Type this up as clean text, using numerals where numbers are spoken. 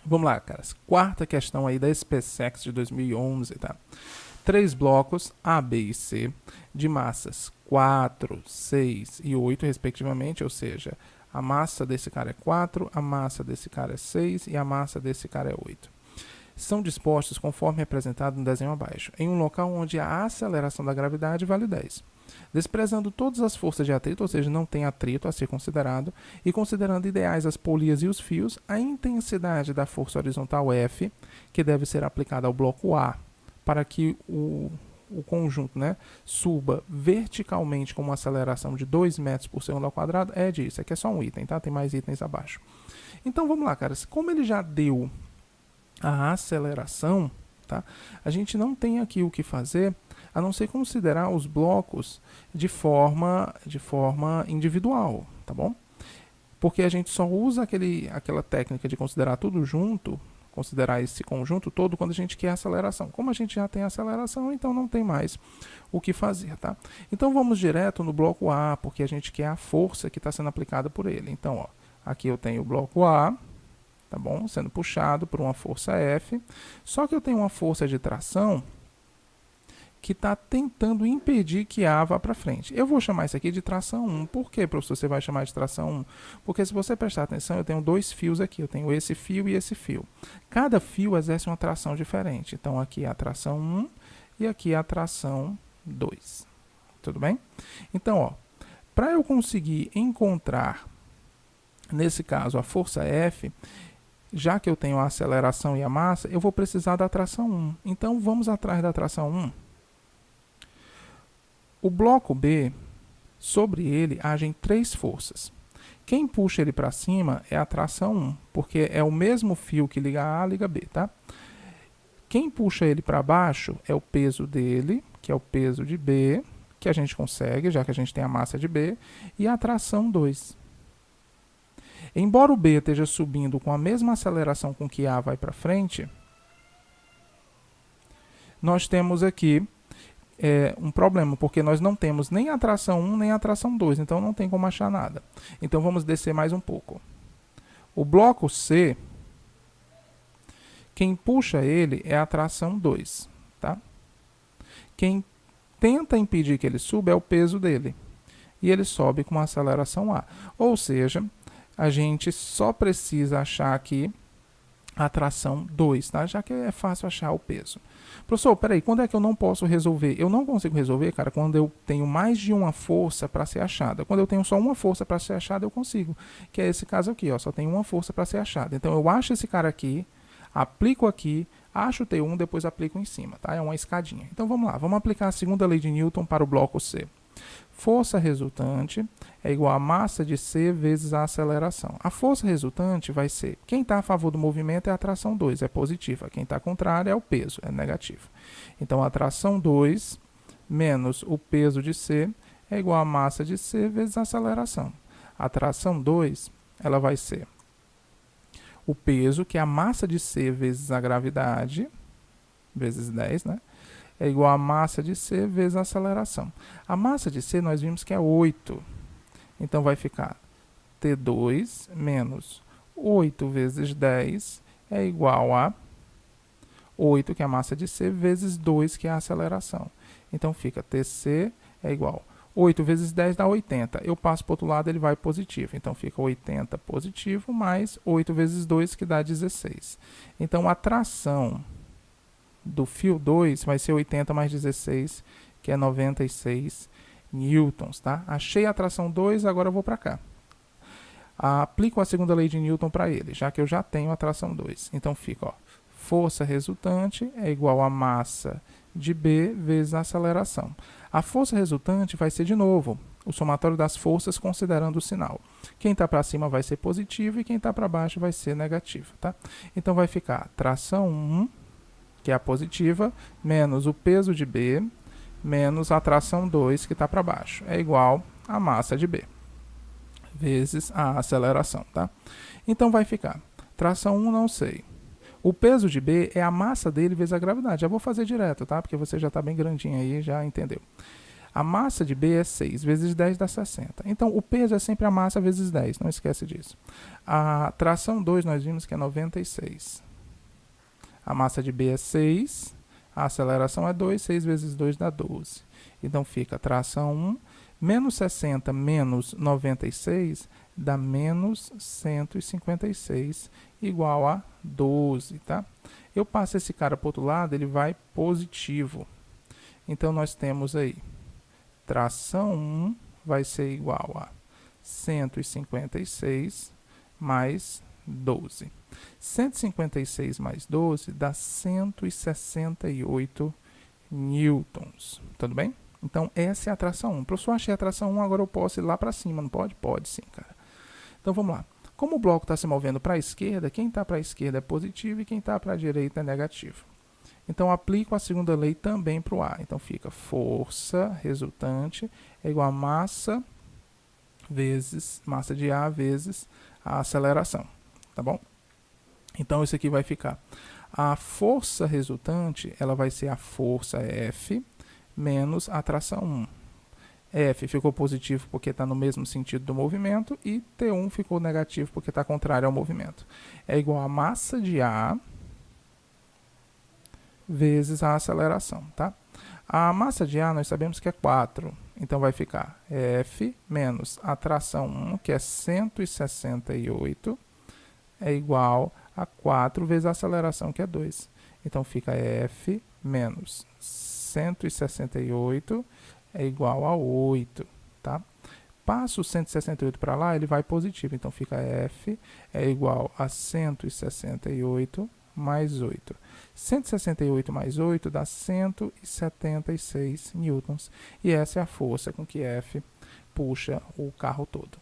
Vamos lá, caras. Quarta questão aí da SpaceX de 2011, tá? 3 blocos A, B e C de massas 4, 6 e 8, respectivamente, ou seja, a massa desse cara é 4, a massa desse cara é 6 e a massa desse cara é 8. São dispostos conforme representado no desenho abaixo, em um local onde a aceleração da gravidade vale 10. Desprezando todas as forças de atrito, ou seja, não tem atrito a ser considerado, e considerando ideais as polias e os fios, a intensidade da força horizontal F, que deve ser aplicada ao bloco A, para que o conjunto, né, suba verticalmente com uma aceleração de 2 metros por segundo ao quadrado, é disso. Aqui é só um item, tá? Tem mais itens abaixo. Então vamos lá, caras. Como ele já deu a aceleração, tá? A gente não tem aqui o que fazer a não ser considerar os blocos de forma individual, tá bom? Porque a gente só usa aquela técnica de considerar tudo junto, considerar esse conjunto todo quando a gente quer aceleração. Como a gente já tem aceleração, então não tem mais o que fazer, tá? Então vamos direto no bloco A, porque a gente quer a força que está sendo aplicada por ele. Então, ó, aqui eu tenho o bloco A, tá bom? Sendo puxado por uma força F. Só que eu tenho uma força de tração que está tentando impedir que A vá para frente. Eu vou chamar isso aqui de tração 1. Por que, professor, você vai chamar de tração 1? Porque se você prestar atenção, eu tenho 2 fios aqui. Eu tenho esse fio e esse fio. Cada fio exerce uma tração diferente. Então, aqui é a tração 1 e aqui é a tração 2. Tudo bem? Então, para eu conseguir encontrar, nesse caso, a força F, já que eu tenho a aceleração e a massa, eu vou precisar da tração 1. Então, vamos atrás da tração 1. O bloco B, sobre ele, agem 3 forças. Quem puxa ele para cima é a tração 1, porque é o mesmo fio que liga A, liga B, tá? Quem puxa ele para baixo é o peso dele, que é o peso de B, que a gente consegue, já que a gente tem a massa de B, e a tração 2. Embora o B esteja subindo com a mesma aceleração com que A vai para frente, nós temos aqui um problema, porque nós não temos nem a tração 1 nem a tração 2, então não tem como achar nada. Então vamos descer mais um pouco. O bloco C, quem puxa ele é a tração 2, tá? Quem tenta impedir que ele suba é o peso dele, e ele sobe com a aceleração A. Ou seja, a gente só precisa achar aqui a tração 2, tá? Já que é fácil achar o peso. Professor, peraí, quando é que eu não posso resolver? Eu não consigo resolver, cara, quando eu tenho mais de uma força para ser achada. Quando eu tenho só uma força para ser achada, eu consigo. Que é esse caso aqui, ó, só tem uma força para ser achada. Então eu acho esse cara aqui, aplico aqui, acho o T1, depois aplico em cima, tá? É uma escadinha. Então vamos lá, vamos aplicar a segunda lei de Newton para o bloco C. Força resultante é igual a massa de C vezes a aceleração. A força resultante vai ser, quem está a favor do movimento é a tração 2, é positiva. Quem está contrário é o peso, é negativo. Então, a tração 2 menos o peso de C é igual a massa de C vezes a aceleração. A tração 2, ela vai ser o peso, que é a massa de C vezes a gravidade, vezes 10, né? É igual a massa de C vezes a aceleração. A massa de C nós vimos que é 8. Então vai ficar T2 menos 8 vezes 10 é igual a 8, que é a massa de C, vezes 2, que é a aceleração. Então fica TC é igual a 8 vezes 10 dá 80. Eu passo para o outro lado, ele vai positivo. Então fica 80 positivo mais 8 vezes 2, que dá 16. Então a tração do fio 2 vai ser 80 mais 16, que é 96 newtons, tá? Achei a tração 2, agora eu vou para cá. Aplico a segunda lei de Newton para ele, já que eu já tenho a tração 2. Então fica, ó, força resultante é igual a massa de B vezes a aceleração. A força resultante vai ser, de novo, o somatório das forças considerando o sinal. Quem está para cima vai ser positivo e quem está para baixo vai ser negativo, tá? Então vai ficar tração 1, que é a positiva, menos o peso de B, menos a tração 2, que está para baixo. É igual a massa de B, vezes a aceleração, tá? Então vai ficar, tração 1 não sei. O peso de B é a massa dele vezes a gravidade. Já vou fazer direto, tá? Porque você já está bem grandinho aí, já entendeu. A massa de B é 6 vezes 10 dá 60. Então, o peso é sempre a massa vezes 10, não esquece disso. A tração 2 nós vimos que é 96. A massa de B é 6, a aceleração é 2, 6 vezes 2 dá 12. Então, fica tração 1, menos 60 menos 96 dá menos 156, igual a 12, tá? Eu passo esse cara para o outro lado, ele vai positivo. Então, nós temos aí, tração 1 vai ser igual a 156 mais 12. 156 mais 12 dá 168 newtons. Tudo bem? Então, essa é a tração 1. Professor, achei a tração 1, agora eu posso ir lá para cima, não pode? Pode sim, cara. Então, vamos lá. Como o bloco está se movendo para a esquerda, quem está para a esquerda é positivo e quem está para a direita é negativo. Então, aplico a segunda lei também para o A. Então, fica força resultante é igual a massa de A vezes a aceleração. Tá bom? Então, isso aqui vai ficar. A força resultante, ela vai ser a força F menos a tração 1. F ficou positivo porque está no mesmo sentido do movimento e T1 ficou negativo porque está contrário ao movimento. É igual a massa de A vezes a aceleração, tá? A massa de A nós sabemos que é 4, então vai ficar F menos a tração 1, que é 168, é igual a 4 vezes a aceleração, que é 2. Então, fica F menos 168 é igual a 8, tá? Passo o 168 para lá, ele vai positivo. Então, fica F é igual a 168 mais 8. 168 mais 8 dá 176 newtons. E essa é a força com que F puxa o carro todo.